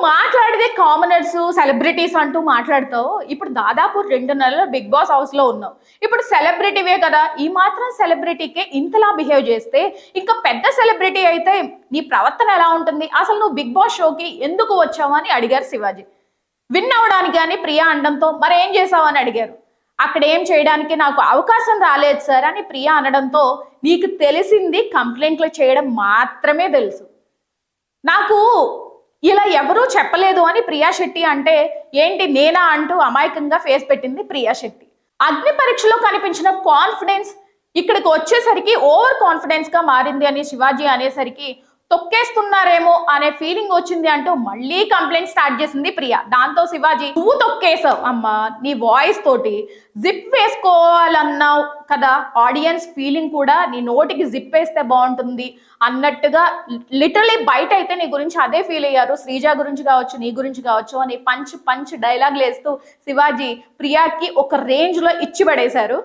మాట్లాడితే commoners celebrities అంటూ మాట్లాడతావు. ఇప్పుడు దాదాపు 2 నెలలు బిగ్ బాస్ హౌస్ లో ఉన్నావు. ఇప్పుడు సెలబ్రిటీవే కదా, ఈ మాత్రం సెలబ్రిటీకే ఇంతలా బిహేవ్ చేస్తే ఇంకా పెద్ద సెలబ్రిటీ అయితే నీ ప్రవర్తన ఎలా ఉంటుంది? అసలు నువ్వు బిగ్ బాస్ షోకి ఎందుకు వచ్చావు అని అడిగారు శివాజీ. విన్ అవ్వడానికి కానీ ప్రియా అనడంతో మరేం చేసావు అని అడిగారు. అక్కడ ఏం చేయడానికి నాకు అవకాశం రాలేదు సార్ అని ప్రియా అనడంతో నీకు తెలిసింది కంప్లైంట్లు చేయడం మాత్రమే తెలుసు, నాకు ఇలా ఎవరూ చెప్పలేదు అని ప్రియా శెట్టి అంటే ఏంటి నేనా అంటూ అమాయకంగా ఫేస్ పెట్టింది ప్రియా శెట్టి. అగ్ని పరీక్షలో కనిపించిన కాన్ఫిడెన్స్ ఇక్కడికి వచ్చేసరికి ఓవర్ కాన్ఫిడెన్స్ గా మారింది అని శివాజీ అనేసరికి తొక్కేస్తున్నారేమో అనే ఫీలింగ్ వచ్చింది అంటూ మళ్ళీ కంప్లైంట్ స్టార్ట్ చేసింది ప్రియా. దాంతో శివాజీ నువ్వు తొక్కేసావు అమ్మా, నీ వాయిస్ తోటి జిప్ వేసుకోవాలన్నావు కదా, ఆడియన్స్ ఫీలింగ్ కూడా నీ నోటికి జిప్ వేస్తే బాగుంటుంది అన్నట్టుగా లిటరలీ బయట అయితే నీ గురించి అదే ఫీల్ అయ్యారు. శ్రీజ గురించి కావచ్చు, నీ గురించి కావచ్చు అని పంచ్ డైలాగులు వేస్తూ శివాజీ ప్రియాకి ఒక రేంజ్ లో ఇచ్చి పడేశారు.